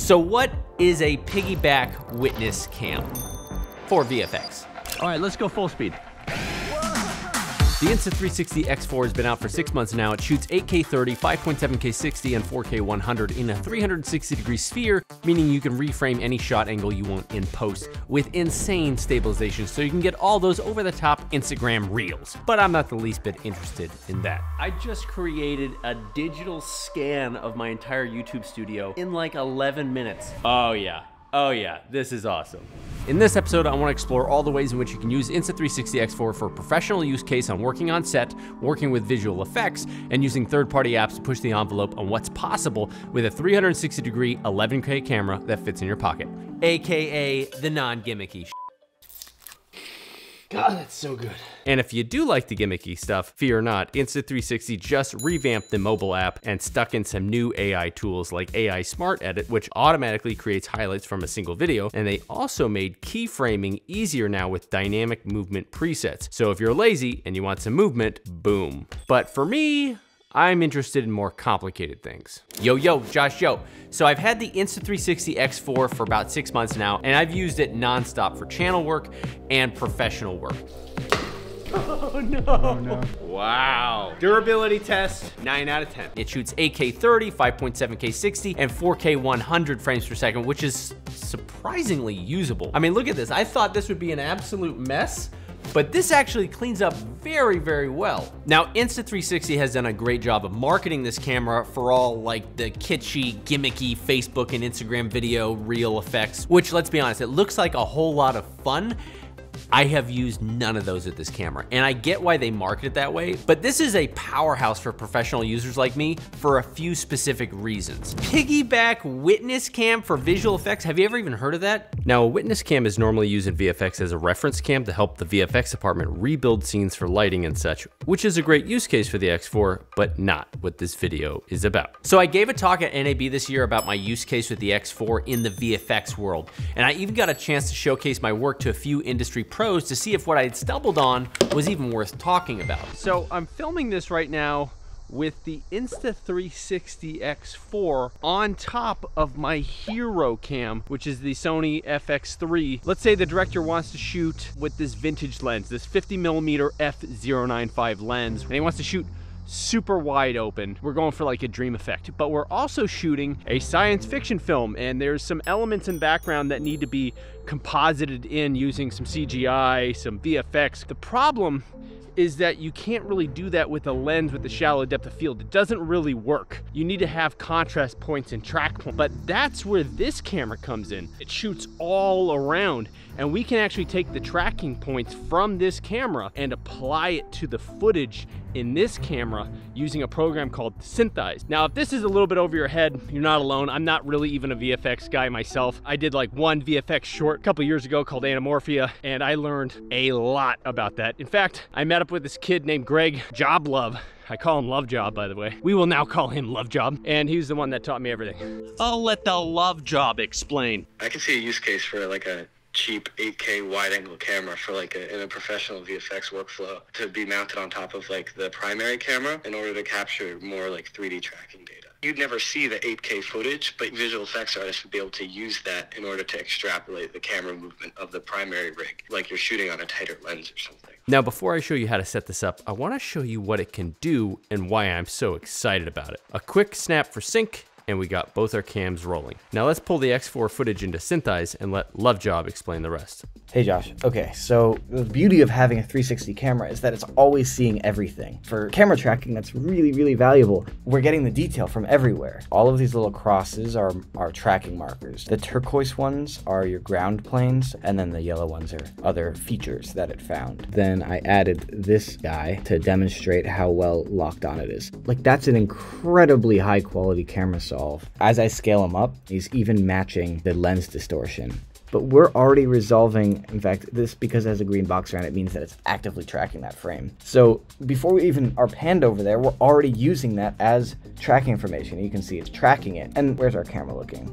So what is a piggyback witness cam for VFX? All right, let's go full speed. The Insta360 X4 has been out for 6 months now. It shoots 8K 30, 5.7K 60, and 4K 100 in a 360-degree sphere, meaning you can reframe any shot angle you want in post with insane stabilization, so you can get all those over-the-top Instagram reels. But I'm not the least bit interested in that. I just created a digital scan of my entire YouTube studio in like 11 minutes. Oh yeah, this is awesome. In this episode, I want to explore all the ways in which you can use Insta360 X4 for a professional use case on working on set, working with visual effects, and using third-party apps to push the envelope on what's possible with a 360-degree 11K camera that fits in your pocket, AKA the non-gimmicky. God, that's so good. And if you do like the gimmicky stuff, fear not, Insta360 just revamped the mobile app and stuck in some new AI tools like AI Smart Edit, which automatically creates highlights from a single video. And they also made keyframing easier now with dynamic movement presets. So if you're lazy and you want some movement, boom. But for me, I'm interested in more complicated things. Yo, Josh, yo. So I've had the Insta360 X4 for about 6 months now, and I've used it nonstop for channel work and professional work. Oh no. Wow. Durability test, 9 out of 10. It shoots 8K 30, 5.7K 60, and 4K 100 frames per second, which is surprisingly usable. I mean, look at this. I thought this would be an absolute mess, but this actually cleans up very, very well. Now, Insta360 has done a great job of marketing this camera for all like the kitschy, gimmicky Facebook and Instagram video reel effects, which, let's be honest, it looks like a whole lot of fun. I have used none of those with this camera, and I get why they market it that way, but this is a powerhouse for professional users like me for a few specific reasons. Piggyback witness cam for visual effects. Have you ever even heard of that? Now, a witness cam is normally used in VFX as a reference cam to help the VFX department rebuild scenes for lighting and such, which is a great use case for the X4, but not what this video is about. So I gave a talk at NAB this year about my use case with the X4 in the VFX world, and I even got a chance to showcase my work to a few industry pros to see if what I had stumbled on was even worth talking about. So I'm filming this right now with the Insta360 X4 on top of my hero cam, which is the Sony FX3. Let's say the director wants to shoot with this vintage lens, this 50mm f/0.95 lens, and he wants to shoot super wide open. We're going for like a dream effect, but we're also shooting a science fiction film, and there's some elements in background that need to be composited in using some CGI, some VFX. The problem is that you can't really do that with a lens with a shallow depth of field. It doesn't really work. You need to have contrast points and track points, but that's where this camera comes in. It shoots all around, and we can actually take the tracking points from this camera and apply it to the footage in this camera using a program called Syntheyes. Now, if this is a little bit over your head, you're not alone. I'm not really even a VFX guy myself. I did like one VFX short a couple years ago called Anamorphia, and I learned a lot about that. In fact, I met up with this kid named Greg Joblove. I call him LOVEJOB, by the way. We will now call him LOVEJOB, and he's the one that taught me everything. I'll let the LOVEJOB explain. I can see a use case for like a cheap 8K wide-angle camera for like in a professional VFX workflow to be mounted on top of like the primary camera in order to capture more like 3D tracking data. You'd never see the 8K footage, but visual effects artists would be able to use that in order to extrapolate the camera movement of the primary rig, like you're shooting on a tighter lens or something. Now, before I show you how to set this up, I want to show you what it can do and why I'm so excited about it. A quick snap for sync, and we got both our cams rolling. Now let's pull the X4 footage into Syntheyes and let LOVEJOB explain the rest. Hey Josh, okay, so the beauty of having a 360 camera is that it's always seeing everything. For camera tracking, that's really, really valuable. We're getting the detail from everywhere. All of these little crosses are tracking markers. The turquoise ones are your ground planes, and then the yellow ones are other features that it found. Then I added this guy to demonstrate how well locked on it is. Like, that's an incredibly high quality camera solve. As I scale him up, he's even matching the lens distortion. But we're already resolving, in fact, this, because it has a green box around it, means that it's actively tracking that frame. So before we even are panned over there, we're already using that as tracking information. You can see it's tracking it. And where's our camera looking?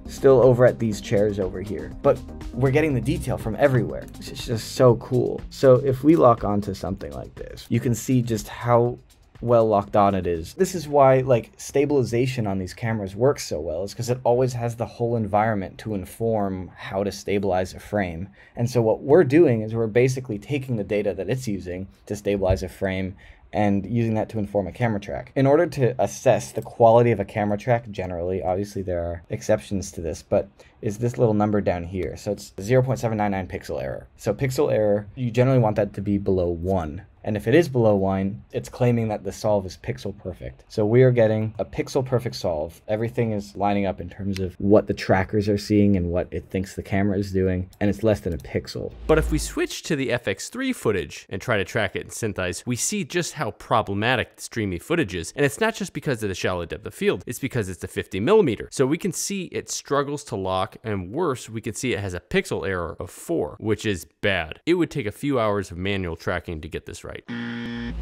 Still over at these chairs over here. But we're getting the detail from everywhere. It's just so cool. So if we lock onto something like this, you can see just how well locked on it is. This is why like stabilization on these cameras works so well, is because it always has the whole environment to inform how to stabilize a frame. And so what we're doing is we're basically taking the data that it's using to stabilize a frame and using that to inform a camera track. In order to assess the quality of a camera track generally, obviously there are exceptions to this, but is this little number down here. So it's 0.799 pixel error. So pixel error, you generally want that to be below 1. And if it is below 1, it's claiming that the solve is pixel perfect. So we are getting a pixel perfect solve. Everything is lining up in terms of what the trackers are seeing and what it thinks the camera is doing, and it's less than a pixel. But if we switch to the FX3 footage and try to track it in Syntheyes, we see just how problematic the streamy footage is. And it's not just because of the shallow depth of field, it's because it's a 50mm. So we can see it struggles to lock, and worse, we can see it has a pixel error of 4, which is bad. It would take a few hours of manual tracking to get this right.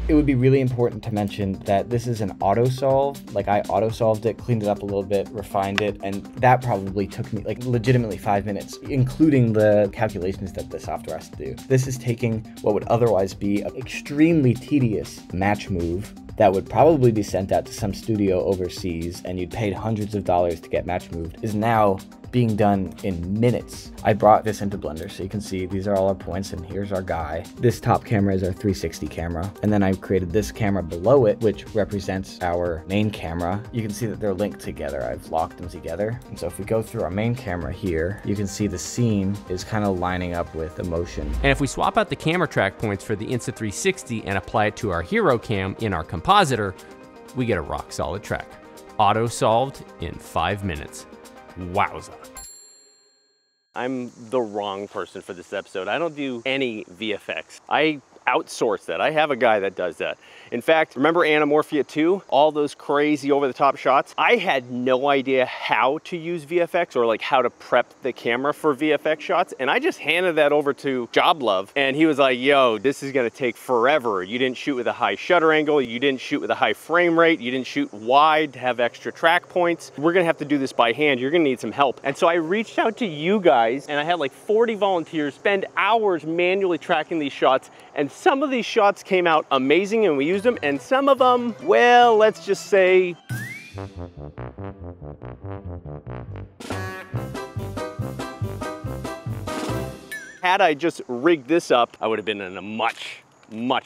It would be really important to mention that this is an auto solve. Like I auto solved it, cleaned it up a little bit, refined it, and that probably took me like legitimately 5 minutes, including the calculations that the software has to do. This is taking what would otherwise be an extremely tedious match move that would probably be sent out to some studio overseas and you'd paid hundreds of dollars to get match moved, is now being done in minutes. I brought this into Blender so you can see these are all our points and here's our guy. This top camera is our 360 camera, and then I created this camera below it which represents our main camera. You can see that they're linked together. I've locked them together. And so if we go through our main camera here, you can see the scene is kind of lining up with the motion. And if we swap out the camera track points for the Insta360 and apply it to our hero cam in our compositor, we get a rock solid track. Auto solved in 5 minutes. Wowza. I'm the wrong person for this episode. I don't do any VFX. I outsource that. I have a guy that does that. In fact, remember Anamorphia 2? All those crazy over-the-top shots? I had no idea how to use VFX or like how to prep the camera for VFX shots, and I just handed that over to JobLove, and he was like, yo, this is gonna take forever. You didn't shoot with a high shutter angle, you didn't shoot with a high frame rate, you didn't shoot wide to have extra track points. We're gonna have to do this by hand. You're gonna need some help. And so I reached out to you guys, and I had like 40 volunteers spend hours manually tracking these shots, and some of these shots came out amazing and we used them, and some of them, well, let's just say, had I just rigged this up, I would have been in a much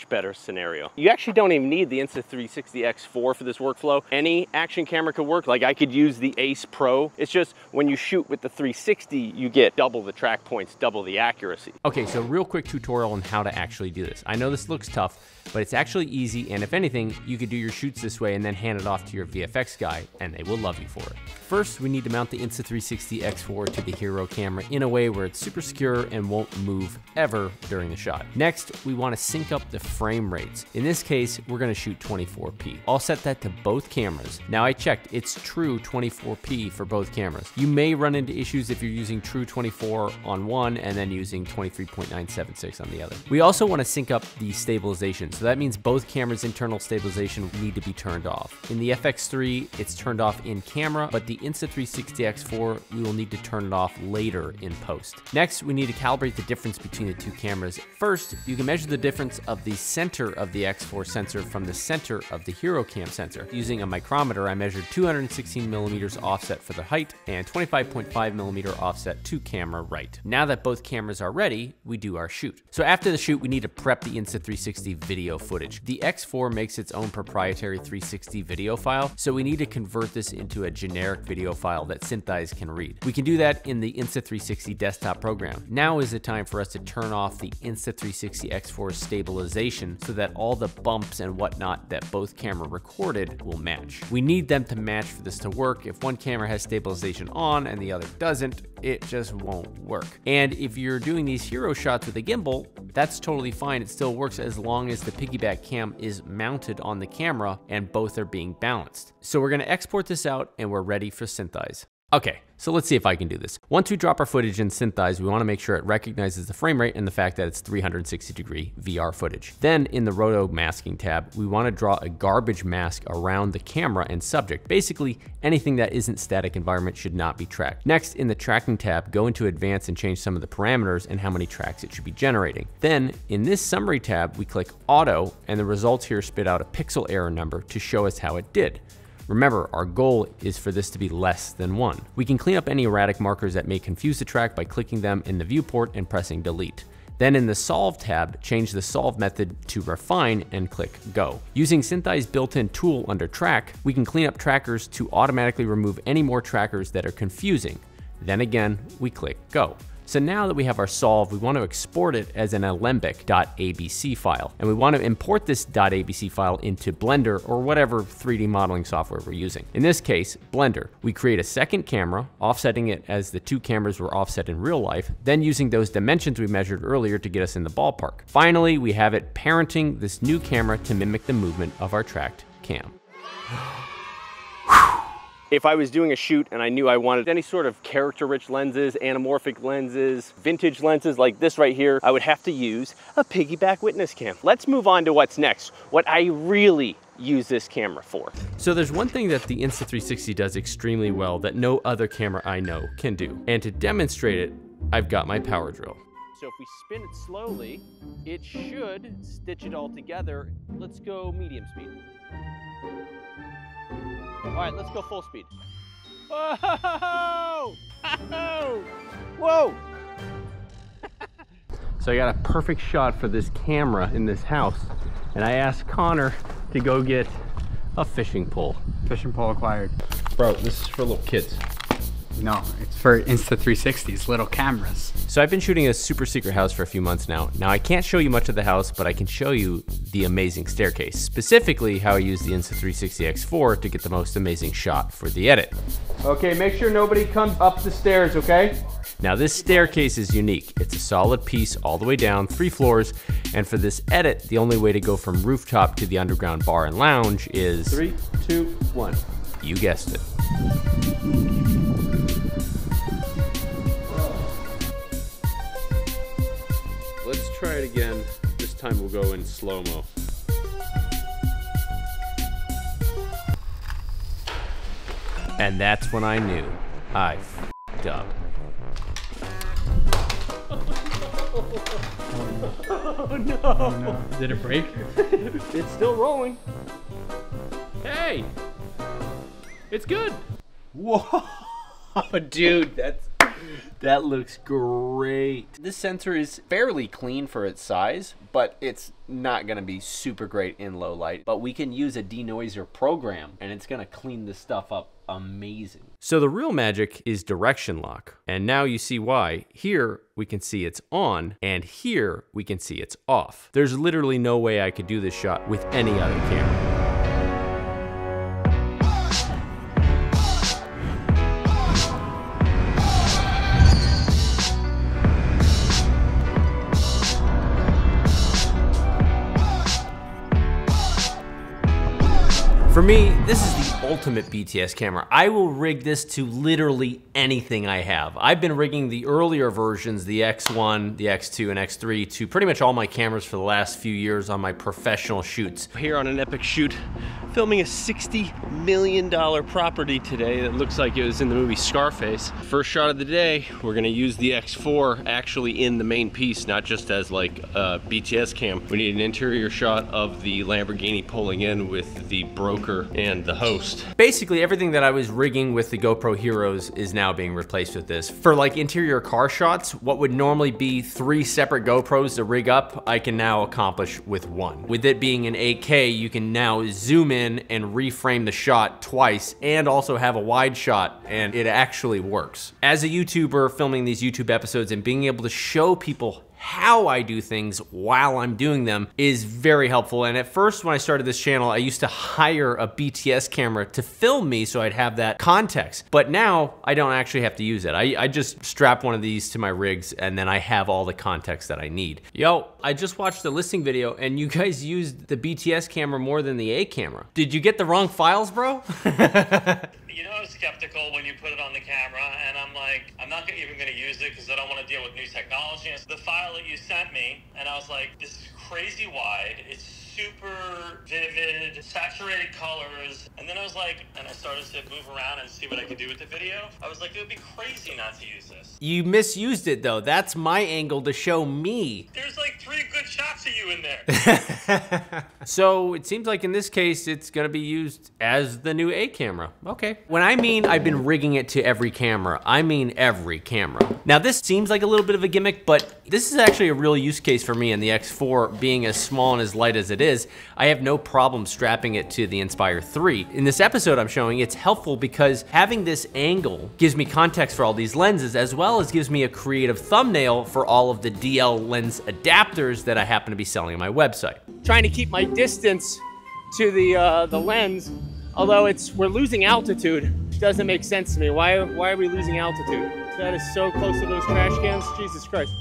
better scenario. You actually don't even need the Insta360 X4 for this workflow. Any action camera could work. Like I could use the Ace Pro. It's just when you shoot with the 360, you get double the track points, double the accuracy. Okay, so real quick tutorial on how to actually do this. I know this looks tough, but it's actually easy, and if anything, you could do your shoots this way and then hand it off to your VFX guy, and they will love you for it. First, we need to mount the Insta360 X4 to the hero camera in a way where it's super secure and won't move ever during the shot. Next, we want to sync up the frame rates. In this case, we're going to shoot 24p. I'll set that to both cameras. Now I checked, it's true 24p for both cameras. You may run into issues if you're using true 24 on one and then using 23.976 on the other. We also want to sync up the stabilization. So that means both cameras' internal stabilization need to be turned off. In the FX3, it's turned off in camera, but the Insta360 X4, we will need to turn it off later in post. Next, we need to calibrate the difference between the two cameras. First, you can measure the difference of the center of the X4 sensor from the center of the hero cam sensor. Using a micrometer, I measured 216mm offset for the height and 25.5mm offset to camera right. Now that both cameras are ready, we do our shoot. So after the shoot, we need to prep the Insta360 video footage. The X4 makes its own proprietary 360 video file, so we need to convert this into a generic video file that Syntheyes can read. We can do that in the Insta360 desktop program. Now is the time for us to turn off the Insta360 X4 stabilization so that all the bumps and whatnot that both camera recorded will match. We need them to match for this to work. If one camera has stabilization on and the other doesn't, it just won't work. And if you're doing these hero shots with a gimbal, that's totally fine. It still works as long as the piggyback cam is mounted on the camera and both are being balanced. So we're going to export this out and we're ready for Syntheyes. Okay, so let's see if I can do this. Once we drop our footage in Syntheyes, we want to make sure it recognizes the frame rate and the fact that it's 360-degree VR footage. Then in the roto masking tab, we want to draw a garbage mask around the camera and subject. Basically, anything that isn't static environment should not be tracked. Next, in the tracking tab, go into advanced and change some of the parameters and how many tracks it should be generating. Then in this summary tab, we click auto, and the results here spit out a pixel error number to show us how it did. Remember, our goal is for this to be less than 1. We can clean up any erratic markers that may confuse the track by clicking them in the viewport and pressing delete. Then in the solve tab, change the solve method to refine and click go. Using Syntheyes' built-in tool under track, we can clean up trackers to automatically remove any more trackers that are confusing. Then again, we click go. So now that we have our solve, we want to export it as an alembic.abc file. And we want to import this .abc file into Blender or whatever 3D modeling software we're using. In this case, Blender. We create a second camera, offsetting it as the two cameras were offset in real life, then using those dimensions we measured earlier to get us in the ballpark. Finally, we have it parenting this new camera to mimic the movement of our tracked cam. If I was doing a shoot and I knew I wanted any sort of character-rich lenses, anamorphic lenses, vintage lenses like this right here, I would have to use a piggyback witness cam. Let's move on to what's next, what I really use this camera for. So there's one thing that the Insta360 does extremely well that no other camera I know can do. And to demonstrate it, I've got my power drill. So if we spin it slowly, it should stitch it all together. Let's go medium speed. All right, let's go full speed. Whoa! Whoa! So I got a perfect shot for this camera in this house, and I asked Connor to go get a fishing pole. Fishing pole acquired. Bro, this is for little kids. No, it's for Insta360s, little cameras. So I've been shooting a super secret house for a few months now. Now I can't show you much of the house, but I can show you the amazing staircase. Specifically how I use the Insta360 X4 to get the most amazing shot for the edit. Okay, make sure nobody comes up the stairs, okay? Now this staircase is unique. It's a solid piece all the way down, 3 floors. And for this edit, the only way to go from rooftop to the underground bar and lounge is 3, 2, 1. You guessed it. Let's try it again. This time we'll go in slow-mo. And that's when I knew I f***ed up. Oh no! Oh no. Did it break? It's still rolling. Hey! It's good! Whoa! Dude, that looks great. This sensor is fairly clean for its size, but it's not gonna be super great in low light. But we can use a denoiser program and it's gonna clean this stuff up amazing. So the real magic is direction lock. And now you see why. Here we can see it's on, and here we can see it's off. There's literally no way I could do this shot with any other camera. For me, this is the ultimate BTS camera. I will rig this to literally anything I have. I've been rigging the earlier versions, the X1, the X2, and X3 to pretty much all my cameras for the last few years on my professional shoots. Here on an epic shoot, filming a $60 million property today that looks like it was in the movie Scarface. First shot of the day, we're gonna use the X4 actually in the main piece, not just as like a BTS cam. We need an interior shot of the Lamborghini pulling in with the broker and the host. Basically everything that I was rigging with the GoPro Heroes is now being replaced with this. For like interior car shots, what would normally be 3 separate GoPros to rig up, I can now accomplish with 1. With it being an 8K, you can now zoom in and reframe the shot twice and also have a wide shot, and it actually works. As a YouTuber filming these YouTube episodes and being able to show people how I do things while I'm doing them is very helpful. And at first when I started this channel, I used to hire a BTS camera to film me so I'd have that context. But now I don't actually have to use it. I just strap one of these to my rigs and then I have all the context that I need. Yo, I just watched the listing video and you guys used the BTS camera more than the A camera. Did you get the wrong files, bro? You know, I was skeptical when you put it on the camera, and I'm like, I'm not even going to use it because I don't want to deal with new technology. And the file that you sent me, and I was like, this is crazy wide. It's super vivid, saturated colors. And then I was like, and I started to move around and see what I could do with the video. I was like, it would be crazy not to use this. You misused it though. That's my angle to show me. There's like 3 good shots of you in there. So it seems like in this case, it's gonna be used as the new A camera. Okay. When I mean I've been rigging it to every camera, I mean every camera. Now this seems like a little bit of a gimmick, but this is actually a real use case for me in the X4 being as small and as light as it is. I have no problem strapping it to the Inspire 3. In this episode I'm showing, it's helpful because having this angle gives me context for all these lenses, as well as gives me a creative thumbnail for all of the DL lens adapters that I happen to be selling on my website. Trying to keep my distance to the lens, although we're losing altitude. Doesn't make sense to me. Why are we losing altitude? That is so close to those trash cans, Jesus Christ.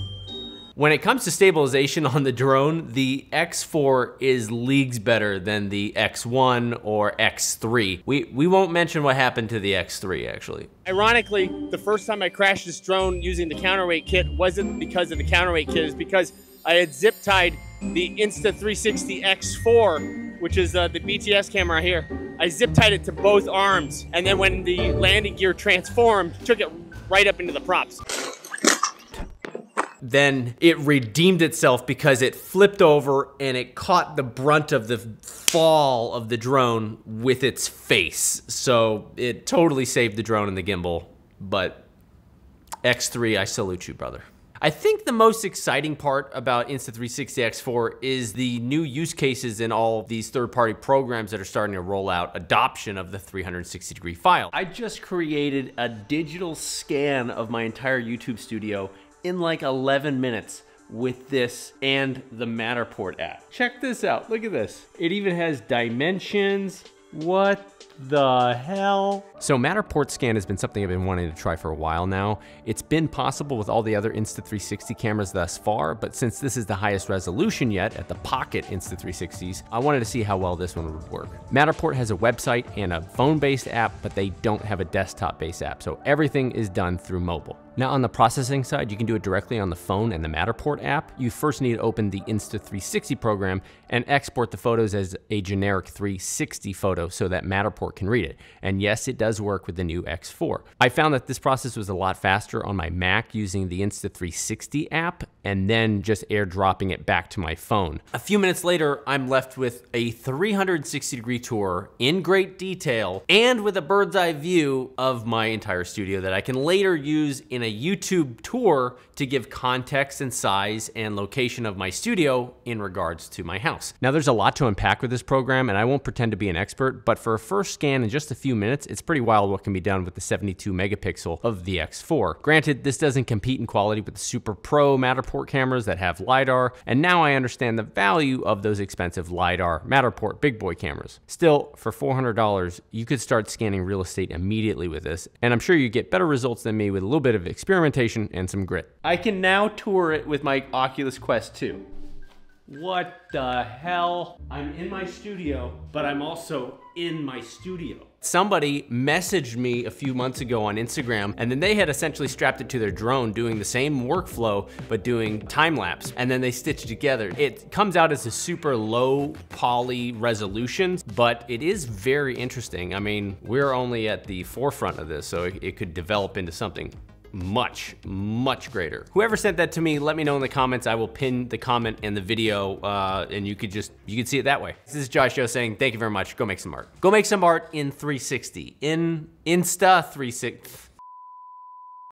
When it comes to stabilization on the drone, the X4 is leagues better than the X1 or X3. We won't mention what happened to the X3 actually. Ironically, the first time I crashed this drone using the counterweight kit wasn't because of the counterweight kit, it's because I had zip tied the Insta360 X4, which is the BTS camera right here. I zip tied it to both arms, and then when the landing gear transformed, took it right up into the props. Then it redeemed itself because it flipped over and it caught the brunt of the fall of the drone with its face. So it totally saved the drone and the gimbal, but X3, I salute you, brother. I think the most exciting part about Insta360 X4 is the new use cases in all of these third-party programs that are starting to roll out adoption of the 360-degree file. I just created a digital scan of my entire YouTube studio in like 11 minutes with this and the Matterport app. Check this out, look at this. It even has dimensions. What the hell? So Matterport scan has been something I've been wanting to try for a while now. It's been possible with all the other Insta360 cameras thus far, but since this is the highest resolution yet at the pocket Insta360s, I wanted to see how well this one would work. Matterport has a website and a phone-based app, but they don't have a desktop-based app, so everything is done through mobile. Now on the processing side, you can do it directly on the phone and the Matterport app. You first need to open the Insta360 program and export the photos as a generic 360 photo so that Matterport can read it. And yes, it does work with the new X4. I found that this process was a lot faster on my Mac using the Insta360 app and then just airdropping it back to my phone. A few minutes later, I'm left with a 360-degree tour in great detail and with a bird's eye view of my entire studio that I can later use in a YouTube tour to give context and size and location of my studio in regards to my house. Now there's a lot to unpack with this program and I won't pretend to be an expert, but for a first scan in just a few minutes, it's pretty wild what can be done with the 72 megapixel of the X4. Granted, this doesn't compete in quality with the super pro Matterport cameras that have LiDAR, and now I understand the value of those expensive LiDAR Matterport big boy cameras. Still, for $400, you could start scanning real estate immediately with this, and I'm sure you get better results than me with a little bit of experimentation and some grit. I can now tour it with my Oculus Quest 2. What the hell? I'm in my studio, but I'm also in my studio. Somebody messaged me a few months ago on Instagram, and then they had essentially strapped it to their drone doing the same workflow, but doing time lapse, and then they stitched it together. It comes out as a super low poly resolution, but it is very interesting. I mean, we're only at the forefront of this, so it could develop into something much, much greater. Whoever sent that to me, let me know in the comments. I will pin the comment and the video, and you could see it that way. This is Josh Joe saying thank you very much. Go make some art. Go make some art in 360, in Insta360.